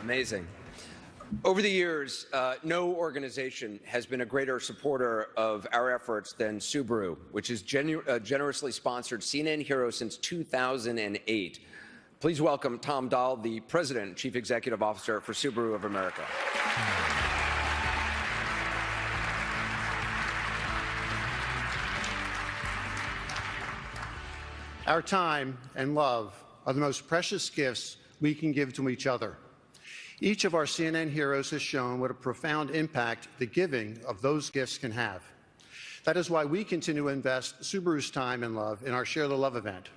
Amazing. Over the years, no organization has been a greater supporter of our efforts than Subaru, which has generously sponsored CNN Heroes since 2008. Please welcome Tom Dahl, the President and Chief Executive Officer for Subaru of America. Our time and love are the most precious gifts we can give to each other. Each of our CNN heroes has shown what a profound impact the giving of those gifts can have. That is why we continue to invest Subaru's time and love in our Share the Love event.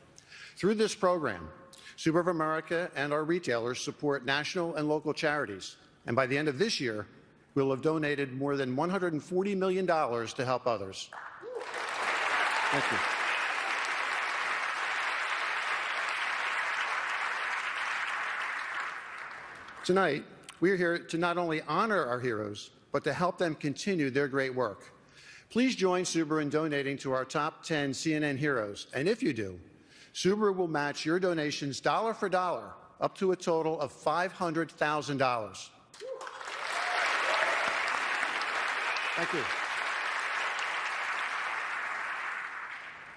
Through this program, Subaru of America and our retailers support national and local charities, and by the end of this year, we'll have donated more than $140 million to help others. Thank you. Tonight, we are here to not only honor our heroes, but to help them continue their great work. Please join Subaru in donating to our top 10 CNN heroes. And if you do, Subaru will match your donations dollar for dollar up to a total of $500,000. Thank you.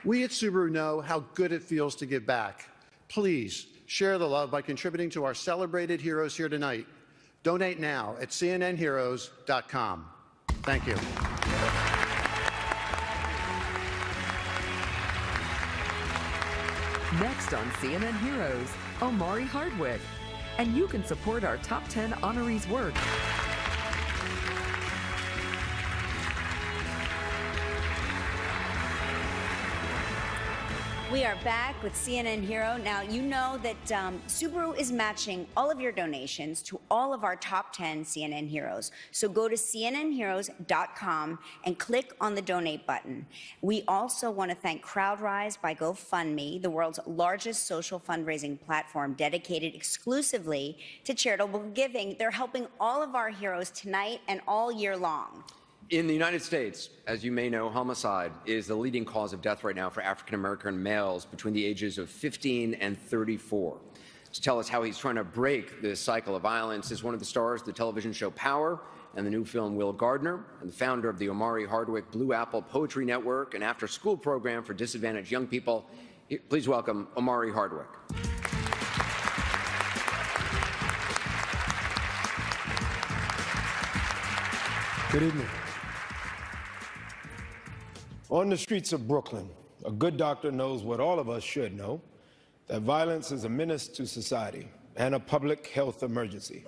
We at Subaru know how good it feels to give back. Please share the love by contributing to our celebrated heroes here tonight. Donate now at cnnheroes.com. Thank you. Next on CNN Heroes, Omari Hardwick. And you can support our top 10 honorees' work. We are back with CNN Hero. Now, you know that Subaru is matching all of your donations to all of our top 10 CNN Heroes. So go to cnnheroes.com and click on the donate button. We also want to thank CrowdRise by GoFundMe, the world's largest social fundraising platform dedicated exclusively to charitable giving. They're helping all of our heroes tonight and all year long. In the United States, as you may know, homicide is the leading cause of death right now for African-American males between the ages of 15 and 34. To tell us how he's trying to break this cycle of violence is one of the stars of the television show Power and the new film Will Gardner, and the founder of the Omari Hardwick Blue Apple Poetry Network, an after-school program for disadvantaged young people. Please welcome Omari Hardwick. Good evening. On the streets of Brooklyn, a good doctor knows what all of us should know, that violence is a menace to society and a public health emergency.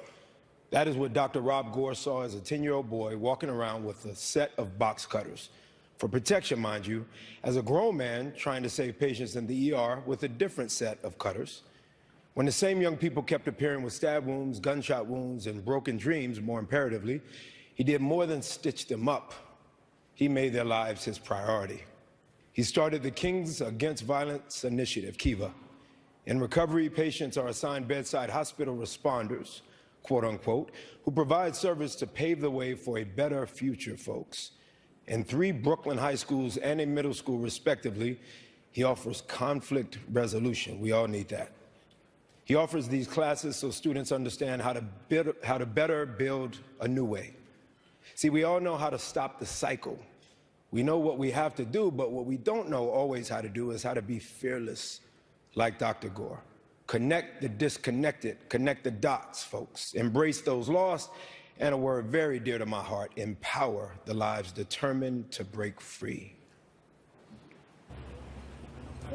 That is what Dr. Rob Gore saw as a 10-year-old boy walking around with a set of box cutters. For protection, mind you, as a grown man trying to save patients in the ER with a different set of cutters. When the same young people kept appearing with stab wounds, gunshot wounds, and broken dreams, more imperatively, he did more than stitch them up. He made their lives his priority. He started the Kings Against Violence Initiative, KIVA. In recovery, patients are assigned bedside hospital responders, quote unquote, who provide service to pave the way for a better future, folks. In 3 Brooklyn high schools and a middle school, respectively, he offers conflict resolution. We all need that. He offers these classes so students understand how to better build a new way. See, we all know how to stop the cycle. We know what we have to do, but what we don't know always how to do is how to be fearless, like Dr. Gore. Connect the disconnected, connect the dots, folks. Embrace those lost, and a word very dear to my heart, empower the lives determined to break free.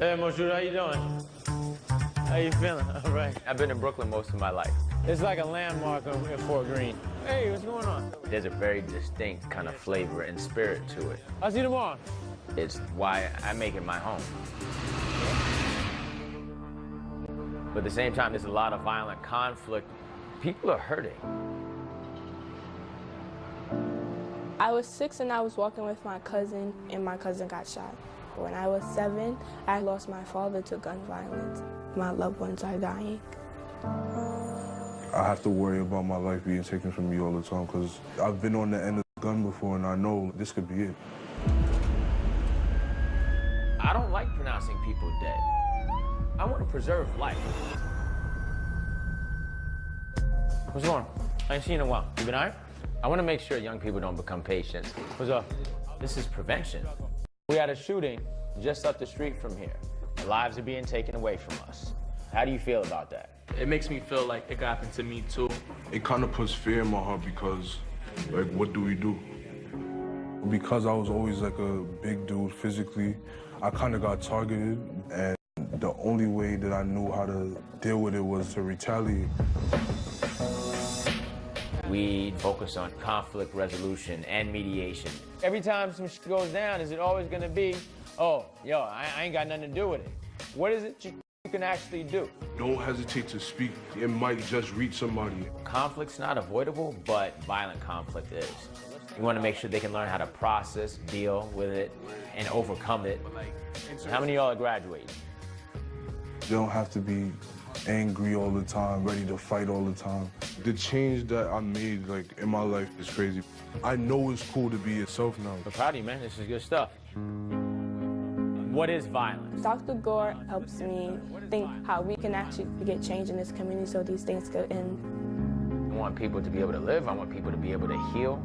Hey, Moshood, how you doing? How you feeling? All right. I've been in Brooklyn most of my life. It's like a landmark in Fort Greene. Hey, what's going on? There's a very distinct kind of flavor and spirit to it. I'll see you tomorrow. It's why I make it my home. But at the same time, there's a lot of violent conflict. People are hurting. I was 6 and I was walking with my cousin, and my cousin got shot. When I was 7, I lost my father to gun violence. My loved ones are dying. I have to worry about my life being taken from me all the time because I've been on the end of the gun before and I know this could be it. I don't like pronouncing people dead. I want to preserve life. What's going on? I ain't seen you in a while. You been all right? I want to make sure young people don't become patients. What's up? This is prevention. We had a shooting just up the street from here. Lives are being taken away from us. How do you feel about that? It makes me feel like it happened to me too. It kind of puts fear in my heart because, like, what do we do? Because I was always like a big dude physically, I kind of got targeted, and the only way that I knew how to deal with it was to retaliate. We focus on conflict resolution and mediation. Every time some shit goes down, is it always gonna be, oh, yo, I ain't got nothing to do with it? What is it you can actually do? Don't hesitate to speak. It might just reach somebody. Conflict's not avoidable, but violent conflict is. You want to make sure they can learn how to process, deal with it, and overcome it. How many of y'all are graduating? You don't have to be angry all the time, ready to fight all the time. The change that I made, like, in my life is crazy. I know it's cool to be yourself now. I'm proud of you, man. This is good stuff. What is violence? Dr. Gore helps me think how we can actually get change in this community so these things could end. I want people to be able to live. I want people to be able to heal.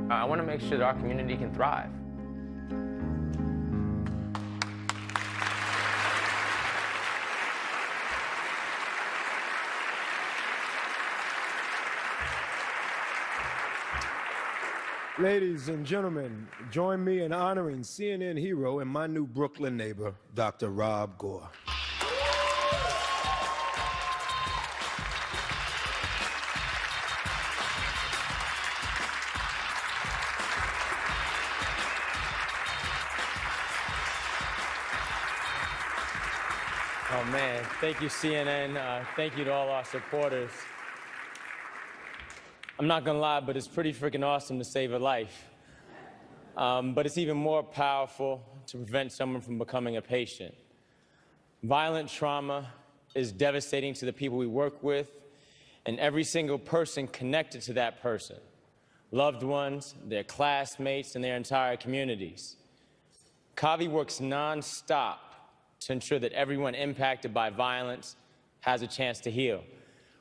I want to make sure that our community can thrive. Ladies and gentlemen, join me in honoring CNN hero and my new Brooklyn neighbor, Dr. Rob Gore. Oh man, thank you CNN, thank you to all our supporters. I'm not gonna lie, but it's pretty freaking awesome to save a life. But it's even more powerful to prevent someone from becoming a patient. Violent trauma is devastating to the people we work with and every single person connected to that person. Loved ones, their classmates, and their entire communities. CAVI works non-stop to ensure that everyone impacted by violence has a chance to heal.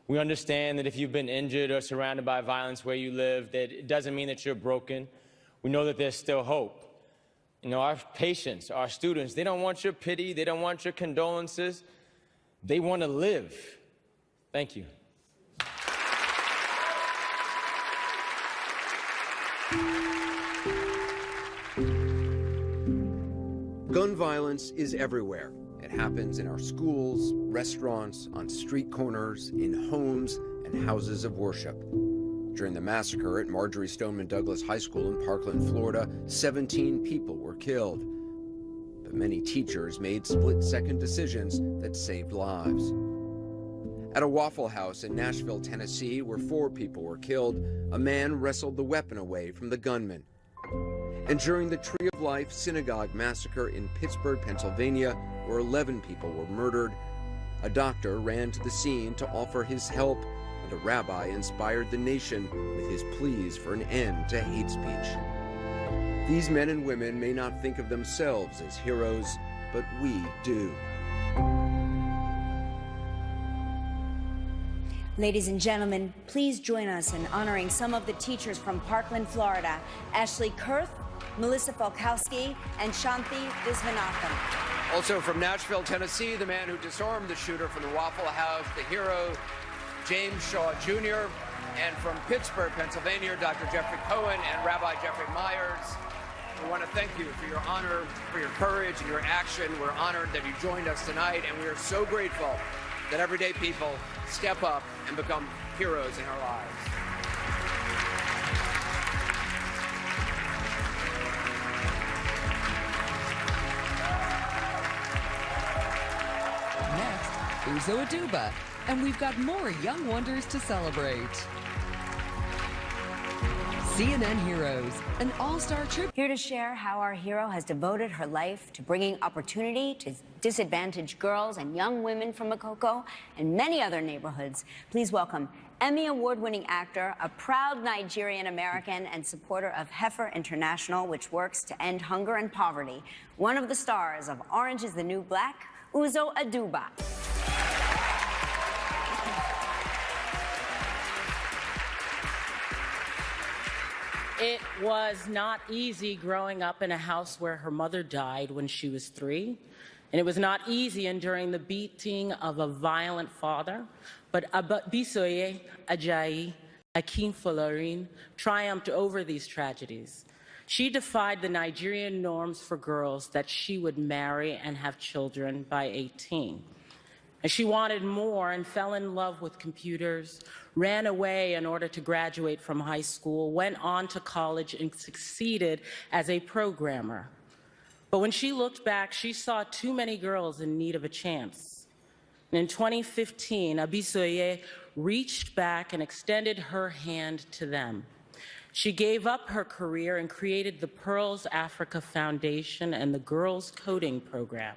We understand that if you've been injured or surrounded by violence where you live, that it doesn't mean that you're broken. We know that there's still hope. You know, our patients, our students, they don't want your pity, they don't want your condolences. They want to live. Thank you. Gun violence is everywhere. It happens in our schools, restaurants, on street corners, in homes, and houses of worship. During the massacre at Marjory Stoneman Douglas High School in Parkland, Florida, 17 people were killed. But many teachers made split-second decisions that saved lives. At a Waffle House in Nashville, Tennessee, where 4 people were killed, a man wrestled the weapon away from the gunman. And during the Tree of Life synagogue massacre in Pittsburgh, Pennsylvania, where 11 people were murdered, a doctor ran to the scene to offer his help, and a rabbi inspired the nation with his pleas for an end to hate speech. These men and women may not think of themselves as heroes, but we do. Ladies and gentlemen, please join us in honoring some of the teachers from Parkland, Florida, Ashley Kurth, Melissa Falkowski, and Shanti Viswanathan. Also from Nashville, Tennessee, the man who disarmed the shooter from the Waffle House, the hero, James Shaw Jr., and from Pittsburgh, Pennsylvania, Dr. Jeffrey Cohen and Rabbi Jeffrey Myers. We want to thank you for your honor, for your courage and your action. We're honored that you joined us tonight, and we are so grateful that everyday people step up and become heroes in our lives. Next, Uzo Aduba, and we've got more young wonders to celebrate. CNN Heroes, an all-star tribute. Here to share how our hero has devoted her life to bringing opportunity to disadvantaged girls and young women from Makoko and many other neighborhoods. Please welcome Emmy Award-winning actor, a proud Nigerian American and supporter of Heifer International, which works to end hunger and poverty, one of the stars of Orange is the New Black, Uzo Aduba. It was not easy growing up in a house where her mother died when she was 3. And it was not easy enduring the beating of a violent father. But Bisoye Ajayi Akinfolorin triumphed over these tragedies. She defied the Nigerian norms for girls that she would marry and have children by 18. And she wanted more and fell in love with computers, ran away in order to graduate from high school, went on to college and succeeded as a programmer. But when she looked back, she saw too many girls in need of a chance. And in 2015, Abisoye reached back and extended her hand to them. She gave up her career and created the Pearls Africa Foundation and the Girls Coding Program.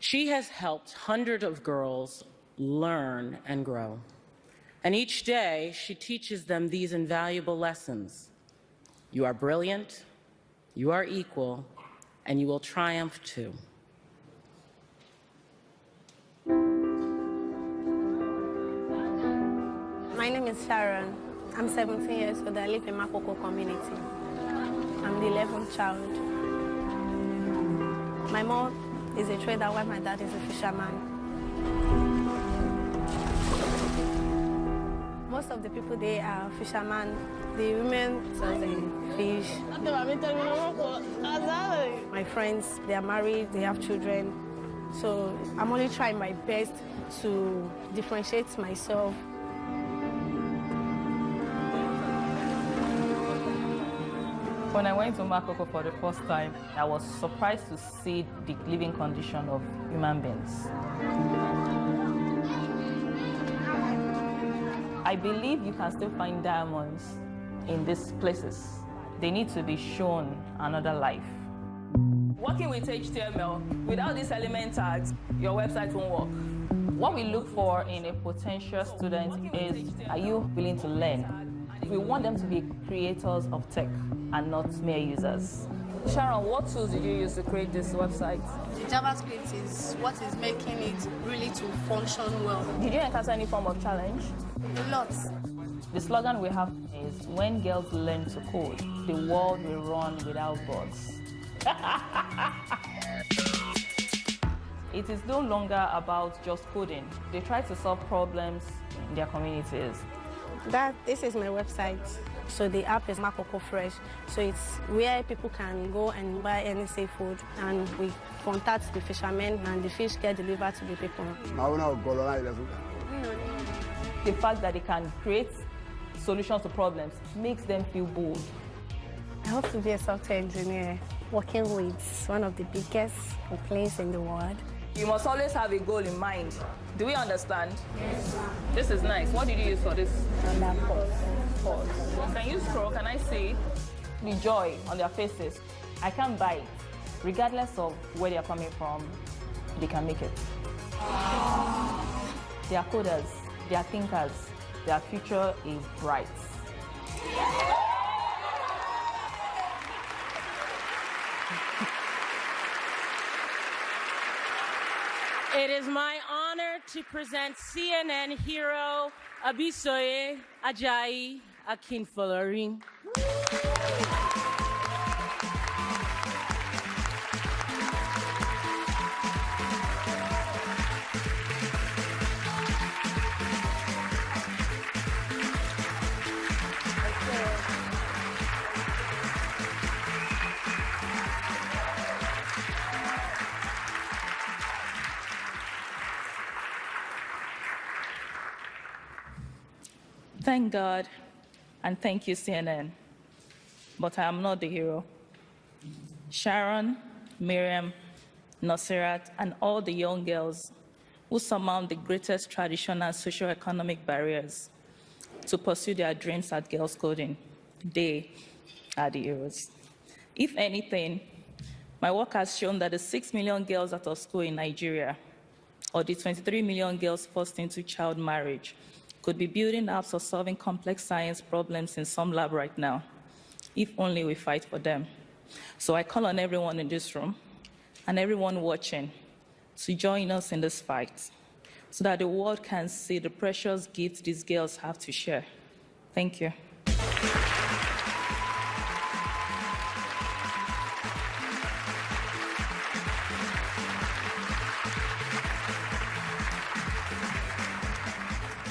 She has helped hundreds of girls learn and grow. And each day, she teaches them these invaluable lessons. You are brilliant, you are equal, and you will triumph too. My name is Sharon. I'm 17 years old. I live in Makoko community. I'm the 11th child. My mom is a trader while my dad is a fisherman. Most of the people, they are fishermen. The women sell the fish. My friends, they are married, they have children. So I'm only trying my best to differentiate myself. When I went to Makoko for the first time, I was surprised to see the living condition of human beings. I believe you can still find diamonds in these places. They need to be shown another life. Working with HTML, without these element tags, your website won't work. What we look for in a potential student is, are you willing to learn? We want them to be creators of tech and not mere users. Sharon, what tools did you use to create this website? The JavaScript is what is making it really to function well. Did you encounter any form of challenge? A lot. The slogan we have is, when girls learn to code, the world will run without bots. It is no longer about just coding. They try to solve problems in their communities. This is my website. So the app is Makoko Fresh. So it's where people can go and buy any seafood, and we contact the fishermen and the fish get delivered to the people. The fact that they can create solutions to problems makes them feel bold. I hope to be a software engineer working with one of the biggest companies in the world. You must always have a goal in mind. Do we understand? Yes. This is nice. What did you use for this? Pause. Can you scroll? Can I see the joy on their faces? I can't buy it. Regardless of where they are coming from, they can make it. They are coders. They are thinkers. Their future is bright. It is my honor to present CNN hero Abisoye Ajayi Akinfolorin. Thank God, and thank you, CNN. But I am not the hero. Sharon, Miriam, Nasirat, and all the young girls who surmount the greatest traditional and socio-economic barriers to pursue their dreams at Girls Coding, they are the heroes. If anything, my work has shown that the 6 million girls out of school in Nigeria, or the 23 million girls forced into child marriage, could be building apps or solving complex science problems in some lab right now, if only we fight for them. So I call on everyone in this room and everyone watching to join us in this fight so that the world can see the precious gifts these girls have to share. Thank you.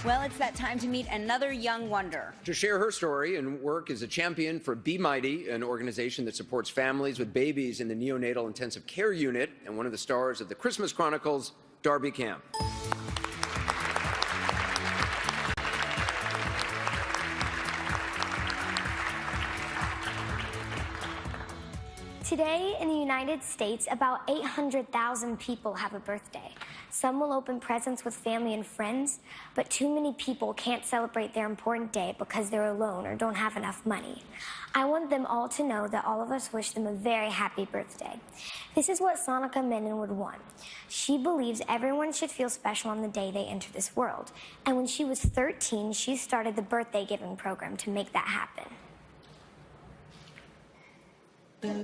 Well, it's that time to meet another young wonder. To share her story and work as a champion for Be Mighty, an organization that supports families with babies in the neonatal intensive care unit, and one of the stars of the Christmas Chronicles, Darby Camp. Today in the United States, about 800,000 people have a birthday. Some will open presents with family and friends, but too many people can't celebrate their important day because they're alone or don't have enough money. I want them all to know that all of us wish them a very happy birthday. This is what Sonica Menon would want. She believes everyone should feel special on the day they enter this world. And when she was 13, she started the birthday giving program to make that happen. Happy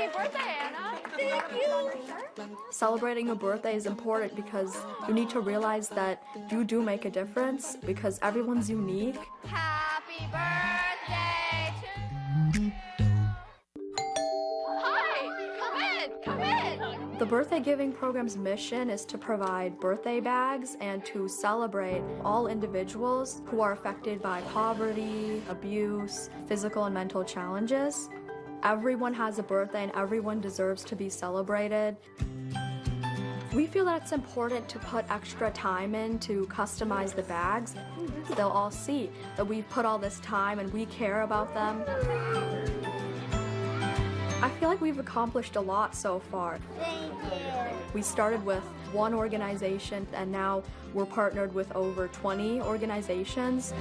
birthday, Anna! Thank you! Celebrating a birthday is important because you need to realize that you do make a difference because everyone's unique. Happy birthday to... Hi! Come in! The birthday giving program's mission is to provide birthday bags and to celebrate all individuals who are affected by poverty, abuse, physical and mental challenges. Everyone has a birthday and everyone deserves to be celebrated. We feel that it's important to put extra time in to customize the bags. They'll all see that we've put all this time and we care about them. I feel like we've accomplished a lot so far. Thank you. We started with one organization and now we're partnered with over 20 organizations.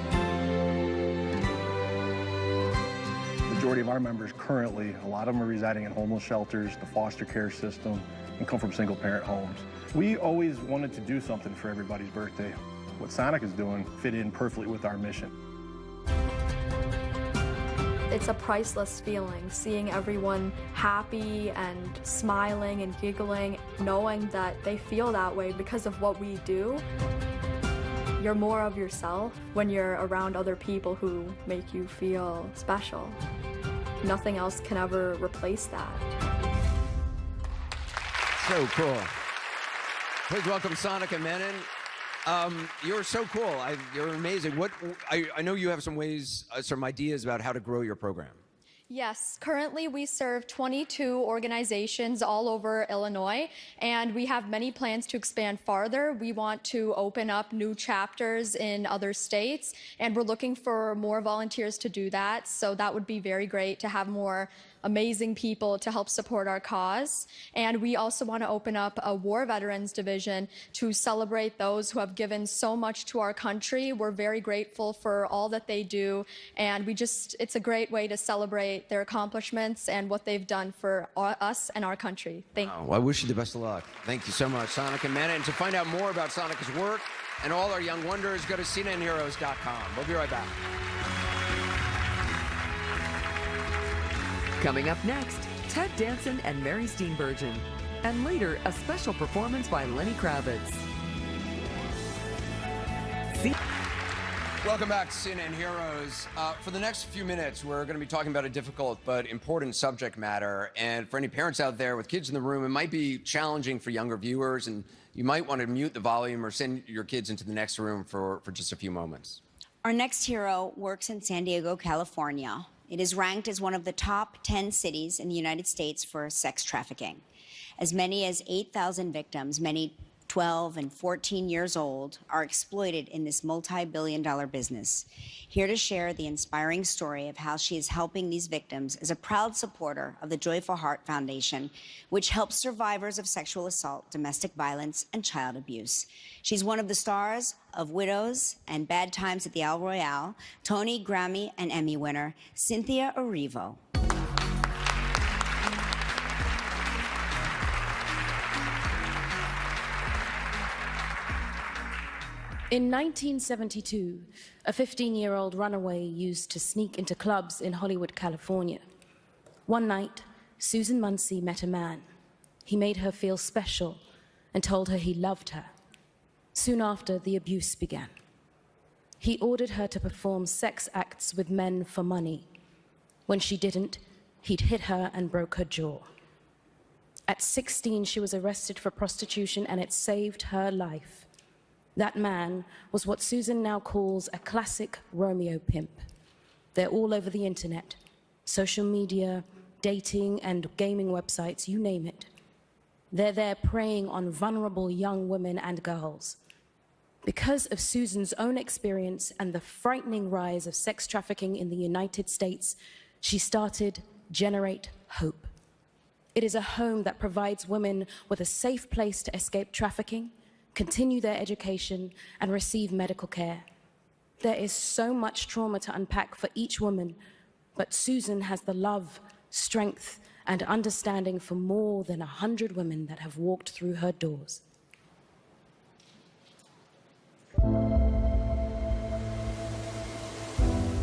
The majority of our members currently, a lot of them are residing in homeless shelters, the foster care system, and come from single-parent homes. We always wanted to do something for everybody's birthday. What Sonic is doing fit in perfectly with our mission. It's a priceless feeling, seeing everyone happy and smiling and giggling, knowing that they feel that way because of what we do. You're more of yourself when you're around other people who make you feel special. Nothing else can ever replace that. So cool. Please welcome Sonica Menon. You're so cool. You're amazing. I know you have some ways, some ideas about how to grow your program. Yes, currently we serve 22 organizations all over Illinois, and we have many plans to expand farther. We want to open up new chapters in other states, and we're looking for more volunteers to do that. So that would be very great to have more amazing people to help support our cause. And we also want to open up a war veterans division to celebrate those who have given so much to our country. We're very grateful for all that they do, and it's a great way to celebrate their accomplishments and what they've done for us and our country. Thank you. Well, I wish you the best of luck. Thank you so much, Sonica Menon. And to find out more about Sonica's work and all our young wonders, go to cnnheroes.com. We'll be right back. Coming up next, Ted Danson and Mary Steenburgen. And later, a special performance by Lenny Kravitz. Welcome back to CNN Heroes. For the next few minutes, we're going to be talking about a difficult but important subject matter. And for any parents out there with kids in the room, it might be challenging for younger viewers, and you might want to mute the volume or send your kids into the next room for just a few moments. Our next hero works in San Diego, California. It is ranked as one of the top 10 cities in the United States for sex trafficking. As many as 8,000 victims, many 12 and 14 years old, are exploited in this multi-billion-dollar business. Here to share the inspiring story of how she is helping these victims is a proud supporter of the Joyful Heart Foundation, which helps survivors of sexual assault, domestic violence, and child abuse. She's one of the stars of Widows and Bad Times at the El Royale, Tony, Grammy, and Emmy winner, Cynthia Erivo. In 1972, a 15-year-old runaway used to sneak into clubs in Hollywood, California. One night, Susan Muncie met a man. He made her feel special and told her he loved her. Soon after, the abuse began. He ordered her to perform sex acts with men for money. When she didn't, he'd hit her and broke her jaw. At 16, she was arrested for prostitution, and it saved her life. That man was what Susan now calls a classic Romeo pimp. They're all over the internet, social media, dating and gaming websites, you name it. They're there preying on vulnerable young women and girls. Because of Susan's own experience and the frightening rise of sex trafficking in the United States, she started Generate Hope. It is a home that provides women with a safe place to escape trafficking, continue their education, and receive medical care. There is so much trauma to unpack for each woman, but Susan has the love, strength, and understanding for more than 100 women that have walked through her doors.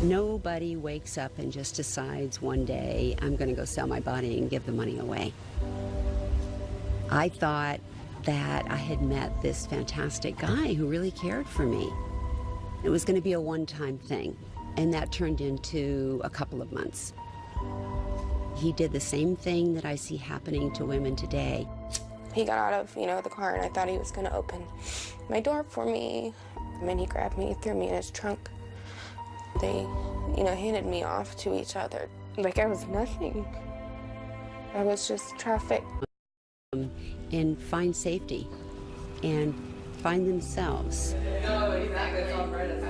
Nobody wakes up and just decides one day, I'm going to go sell my body and give the money away. I thought that I had met this fantastic guy who really cared for me. It was going to be a one-time thing, and that turned into a couple of months. He did the same thing that I see happening to women today. He got out of, the car, and I thought he was going to open my door for me. And then he grabbed me, threw me in his trunk. They, handed me off to each other. Like I was nothing. I was just trafficked. And find safety and find themselves. No, exactly. It's all right. It's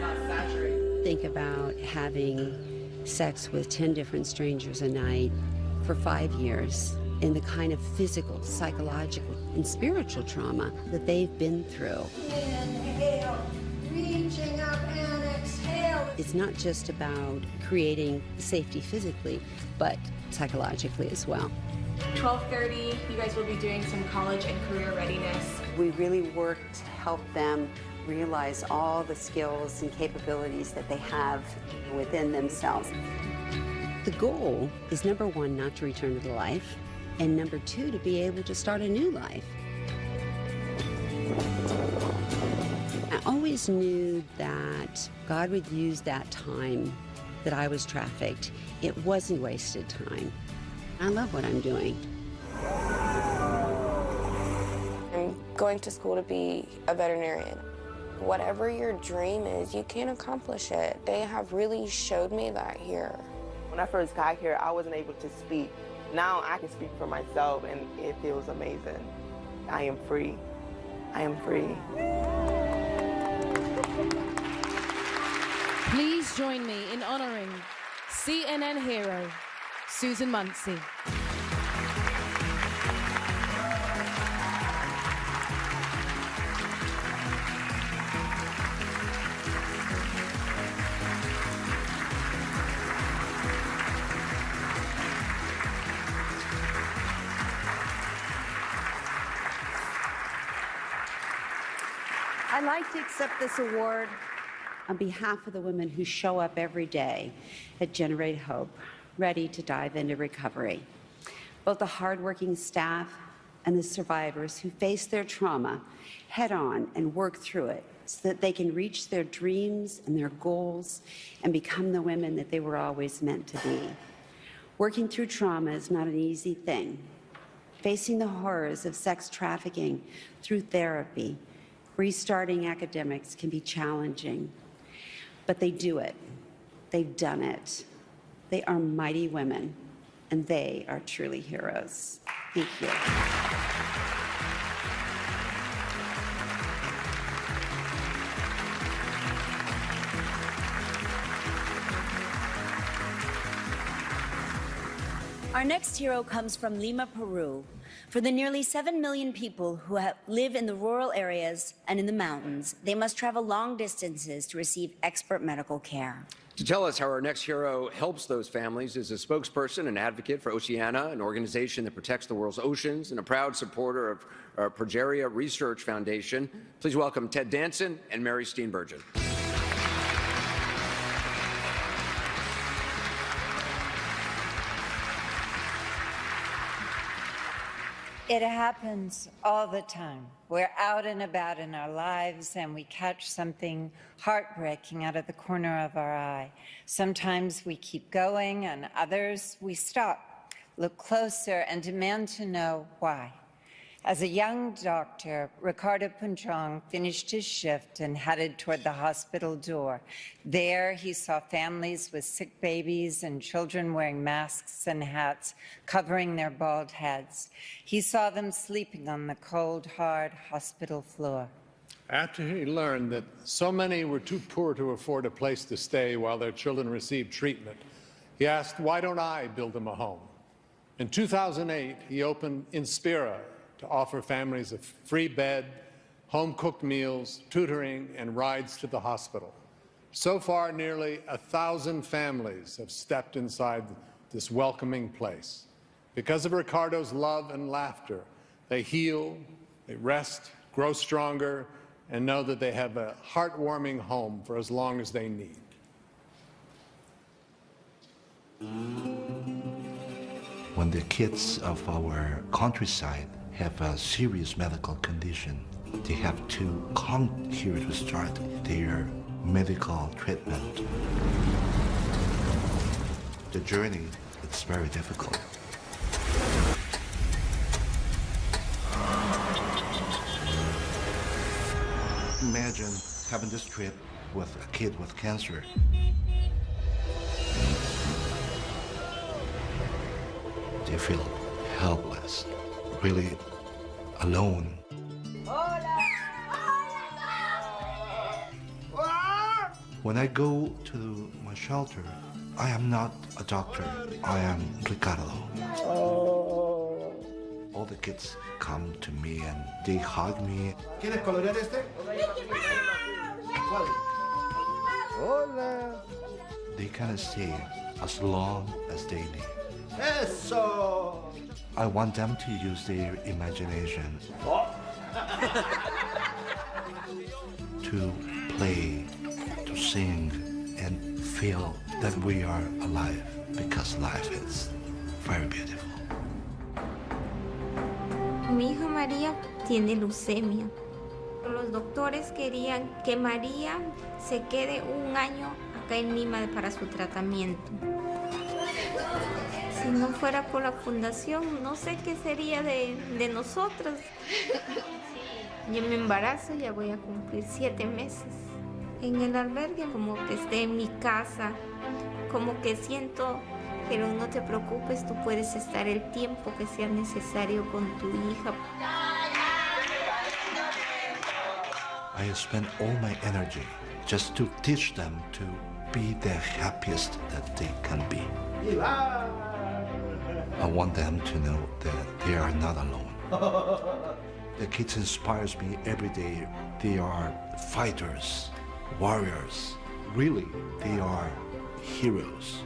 not saturated. Think about having sex with 10 different strangers a night for 5 years and the kind of physical, psychological, and spiritual trauma that they've been through. Inhale, reaching up and exhale. It's not just about creating safety physically, but psychologically as well. 12:30, you guys will be doing some college and career readiness. We really work to help them realize all the skills and capabilities that they have within themselves. The goal is, number one, not to return to the life, and number two, to be able to start a new life. I always knew that God would use that time that I was trafficked. It wasn't wasted time. I love what I'm doing. I'm going to school to be a veterinarian. Whatever your dream is, you can accomplish it. They have really showed me that here. When I first got here, I wasn't able to speak. Now I can speak for myself, and it feels amazing. I am free. I am free. Please join me in honoring CNN hero, Susan Muncie. I'd like to accept this award on behalf of the women who show up every day at Generate Hope, ready to dive into recovery. Both the hardworking staff and the survivors who face their trauma head on and work through it so that they can reach their dreams and their goals and become the women that they were always meant to be. Working through trauma is not an easy thing. Facing the horrors of sex trafficking through therapy, restarting academics can be challenging, but they do it. They've done it. They are mighty women, and they are truly heroes. Thank you. Our next hero comes from Lima, Peru. For the nearly 7 million people who live in the rural areas and in the mountains, they must travel long distances to receive expert medical care. To tell us how our next hero helps those families is a spokesperson and advocate for Oceana, an organization that protects the world's oceans, and a proud supporter of Progeria Research Foundation. Please welcome Ted Danson and Mary Steenburgen. It happens all the time. We're out and about in our lives and we catch something heartbreaking out of the corner of our eye. Sometimes we keep going and others we stop. look closer, and demand to know why. As a young doctor, Ricardo Punchong finished his shift and headed toward the hospital door. There, he saw families with sick babies and children wearing masks and hats, covering their bald heads. He saw them sleeping on the cold, hard hospital floor. After he learned that so many were too poor to afford a place to stay while their children received treatment, he asked, why don't I build them a home? In 2008, he opened Inspira, to offer families a free bed, home-cooked meals, tutoring, and rides to the hospital. So far, nearly 1,000 families have stepped inside this welcoming place. Because of Ricardo's love and laughter, they heal, they rest, grow stronger, and know that they have a heartwarming home for as long as they need. When the kids of our countryside have a serious medical condition, they have to come here to start their medical treatment. The journey is very difficult. Imagine having this trip with a kid with cancer. They feel helpless, really alone. When I go to my shelter, I am not a doctor, I am Ricardo. All the kids come to me and they hug me. ¿Quieres colorear este? Hola. They can stay as long as they need. Eso. I want them to use their imagination to play, to sing, and feel that we are alive, because life is very beautiful. Mi hija María tiene leucemia. Los doctores querían que María se quede un año acá en Lima para su tratamiento. Si no fuera por la fundación, no sé qué sería de nosotros. Yo me embarazo, ya voy a cumplir 7 meses. En el albergue, como que esté en mi casa, como que siento, pero no te preocupes, tú puedes estar el tiempo que sea necesario con tu hija. I spend all my energy just to teach them to be the happiest that they can be. I want them to know that they are not alone. The kids inspires me every day. They are fighters, warriors. Really, they are heroes.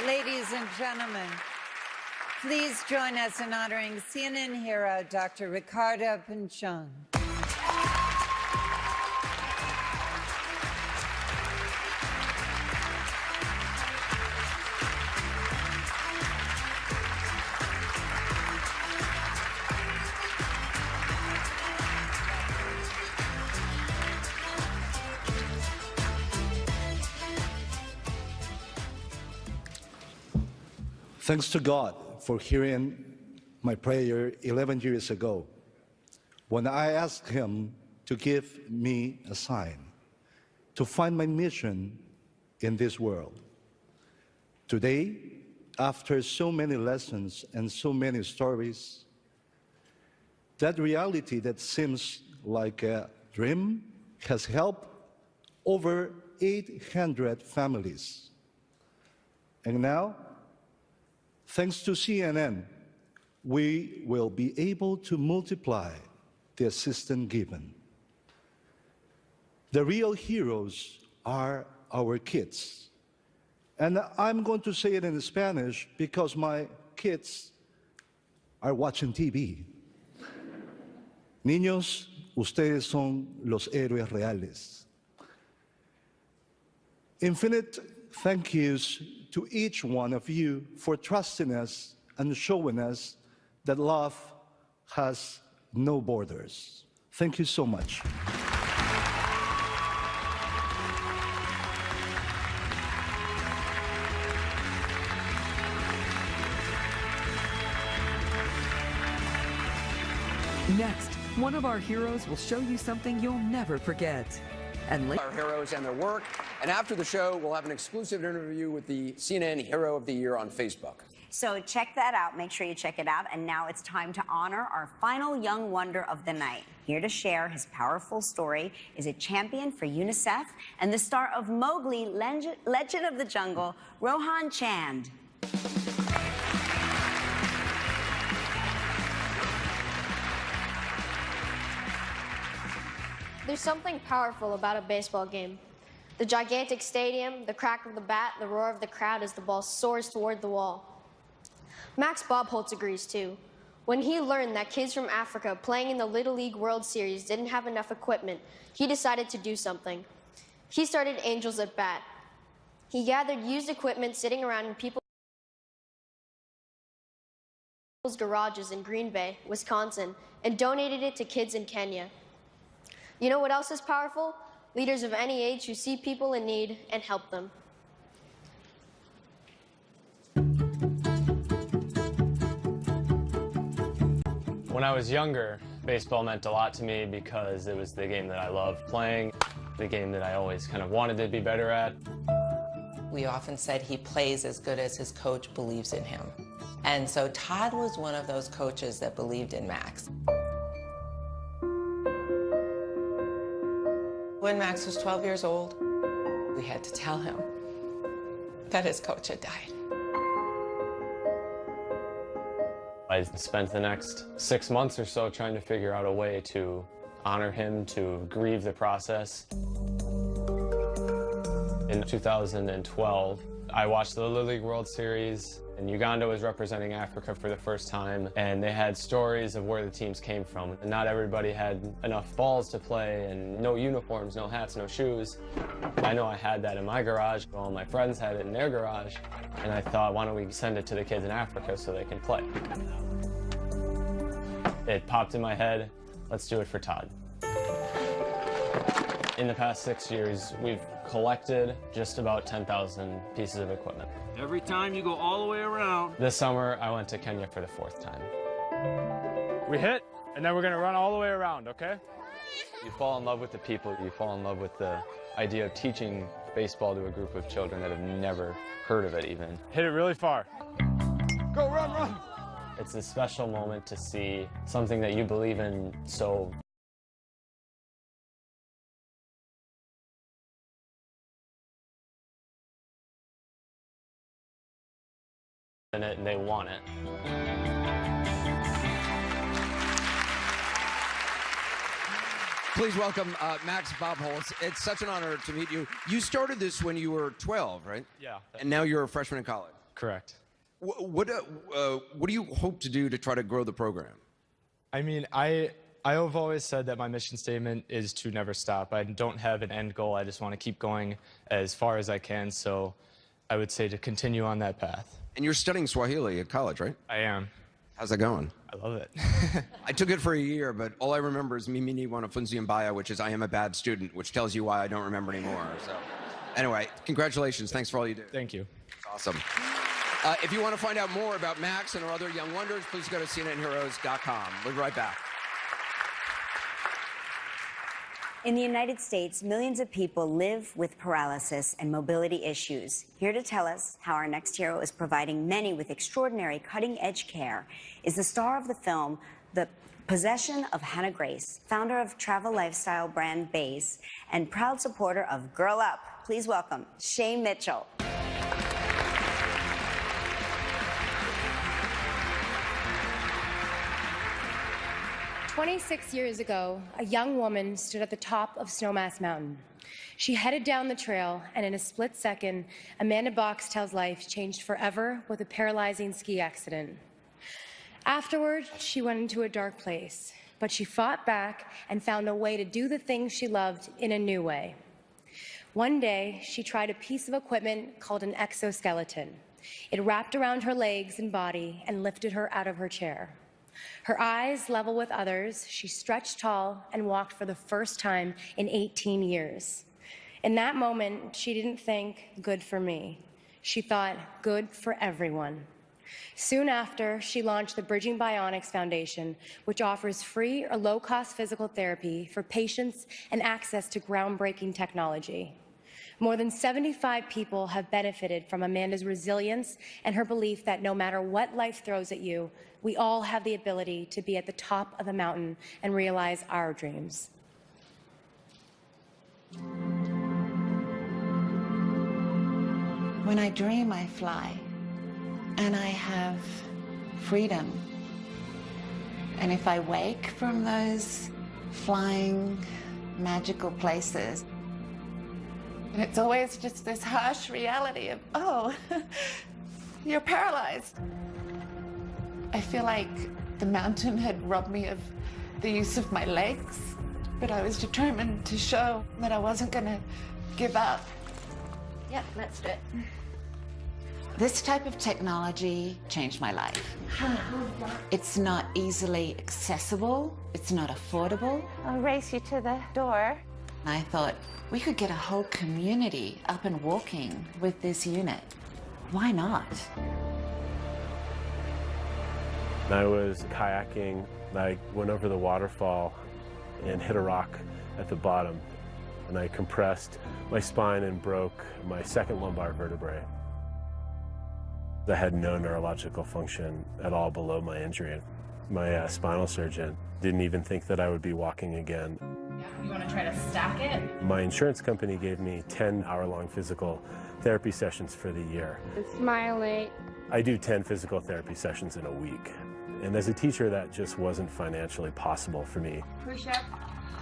Ladies and gentlemen, please join us in honoring CNN hero Dr. Ricardo Punchong. Thanks to God for hearing my prayer 11 years ago when I asked Him to give me a sign to find my mission in this world. Today, after so many lessons and so many stories, that reality that seems like a dream has helped over 800 families. And now, thanks to CNN, we will be able to multiply the assistance given. The real heroes are our kids. And I'm going to say it in Spanish because my kids are watching TV. Niños, ustedes son los héroes reales. Infinite thank yous to each one of you for trusting us and showing us that love has no borders. Thank you so much. Next, one of our heroes will show you something you'll never forget. And Our heroes and their work. And after the show, we'll have an exclusive interview with the CNN Hero of the Year on Facebook. So check that out. Make sure you check it out. And now it's time to honor our final young wonder of the night. Here to share his powerful story is a champion for UNICEF and the star of Mowgli, Legend of the Jungle, Rohan Chand. There's something powerful about a baseball game. The gigantic stadium, the crack of the bat, the roar of the crowd as the ball soars toward the wall. Max Bobholtz agrees too. When he learned that kids from Africa playing in the Little League World Series didn't have enough equipment, he decided to do something. He started Angels at Bat. He gathered used equipment sitting around in people's garages in Green Bay, Wisconsin, and donated it to kids in Kenya. You know what else is powerful? Leaders of any age who see people in need and help them. When I was younger, baseball meant a lot to me because it was the game that I loved playing, the game that I always kind of wanted to be better at. We often said he plays as good as his coach believes in him. And so Todd was one of those coaches that believed in Max. When Max was 12 years old, we had to tell him that his coach had died. I spent the next 6 months or so trying to figure out a way to honor him, to grieve the process. In 2012, I watched the Little League World Series, and Uganda was representing Africa for the first time, and they had stories of where the teams came from. And not everybody had enough balls to play, and no uniforms, no hats, no shoes. I know I had that in my garage, all my friends had it in their garage, and I thought, why don't we send it to the kids in Africa so they can play? It popped in my head, let's do it for Todd. In the past 6 years, we've collected just about 10,000 pieces of equipment. Every time you go all the way around. This summer, I went to Kenya for the 4th time. We hit, and then we're gonna run all the way around, okay? You fall in love with the people, you fall in love with the idea of teaching baseball to a group of children that have never heard of it even. Hit it really far. Go, run, run! It's a special moment to see something that you believe in so in it, and they want it. Please welcome Max Bobholtz. It's such an honor to meet you. You started this when you were 12, right? Yeah. And now you're a freshman in college. Correct. What do you hope to do to try to grow the program? I mean, I have always said that my mission statement is to never stop. I don't have an end goal. I just want to keep going as far as I can. So I would say to continue on that path. And you're studying Swahili at college, right? I am. How's that going? I love it. I took it for a year, but all I remember is Mimi ni wanafunzi mbaya, which is I am a bad student, which tells you why I don't remember anymore. So anyway, congratulations. Thanks for all you do. Thank you. It's awesome. If you want to find out more about Max and our other young wonders, please go to CNNHeroes.com. We'll be right back. In the United States, millions of people live with paralysis and mobility issues. Here to tell us how our next hero is providing many with extraordinary cutting-edge care is the star of the film, The Possession of Hannah Grace, founder of travel lifestyle brand Base, and proud supporter of Girl Up. Please welcome Shay Mitchell. 26 years ago, a young woman stood at the top of Snowmass Mountain. She headed down the trail, and in a split second, Amanda Boxtel's life changed forever with a paralyzing ski accident. Afterward, she went into a dark place, but she fought back and found a way to do the things she loved in a new way. One day, she tried a piece of equipment called an exoskeleton. It wrapped around her legs and body and lifted her out of her chair. Her eyes level with others, she stretched tall and walked for the first time in 18 years. In that moment, she didn't think, good for me. She thought, good for everyone. Soon after, she launched the Bridging Bionics Foundation, which offers free or low-cost physical therapy for patients and access to groundbreaking technology. More than 75 people have benefited from Amanda's resilience and her belief that no matter what life throws at you, we all have the ability to be at the top of the mountain and realize our dreams. When I dream, I fly, and I have freedom. And if I wake from those flying, magical places, and it's always just this harsh reality of, oh, you're paralyzed. I feel like the mountain had robbed me of the use of my legs, but I was determined to show that I wasn't gonna give up. Yep, let's do it. This type of technology changed my life. It's not easily accessible. It's not affordable. I'll race you to the door. I thought we could get a whole community up and walking with this unit. Why not? I was kayaking. I went over the waterfall and hit a rock at the bottom. And I compressed my spine and broke my second lumbar vertebrae. I had no neurological function at all below my injury. My spinal surgeon didn't even think that I would be walking again. You want to try to stack it? My insurance company gave me 10-hour-long physical therapy sessions for the year. Smiling. I do 10 physical therapy sessions in a week. And as a teacher, that just wasn't financially possible for me. Push up.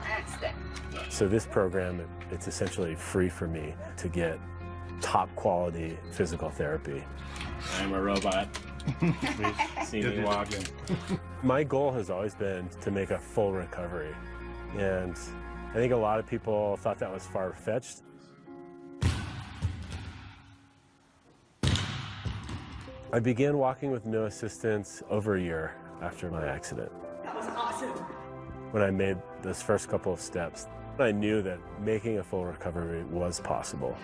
That's it. So this program, it's essentially free for me to get top quality physical therapy. I'm a robot. See me walk. My goal has always been to make a full recovery. And I think a lot of people thought that was far-fetched. I began walking with no assistance over a year after my accident. That was awesome. When I made those first couple of steps, I knew that making a full recovery was possible.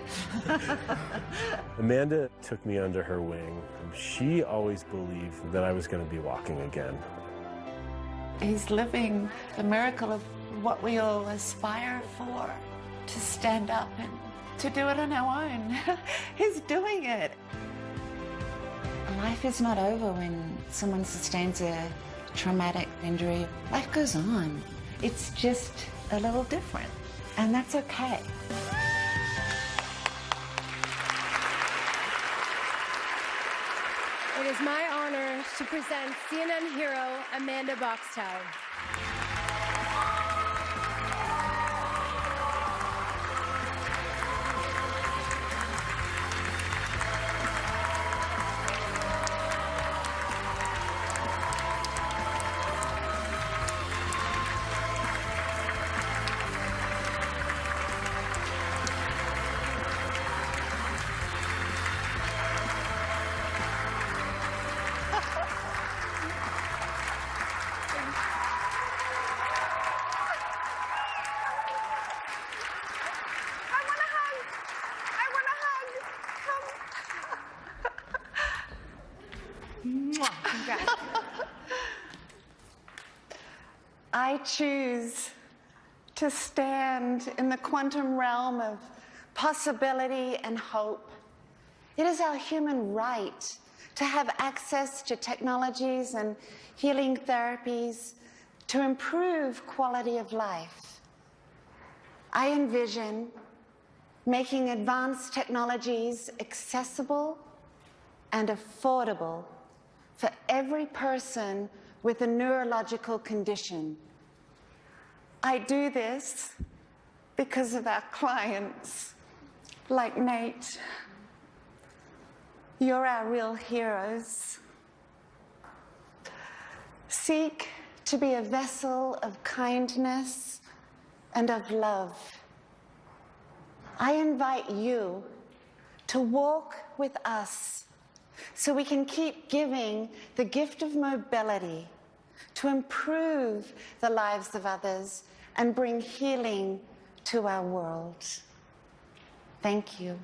Amanda took me under her wing. She always believed that I was going to be walking again. He's living the miracle of what we all aspire for, to stand up and to do it on our own. He's doing it. Life is not over when someone sustains a traumatic injury. Life goes on. It's just a little different, and that's okay. It is my honor to present CNN hero Amanda Boxtel. I choose to stand in the quantum realm of possibility and hope. It is our human right to have access to technologies and healing therapies to improve quality of life. I envision making advanced technologies accessible and affordable for every person with a neurological condition. I do this because of our clients, like Nate. You're our real heroes. Seek to be a vessel of kindness and of love. I invite you to walk with us so we can keep giving the gift of mobility to improve the lives of others and bring healing to our world. Thank you.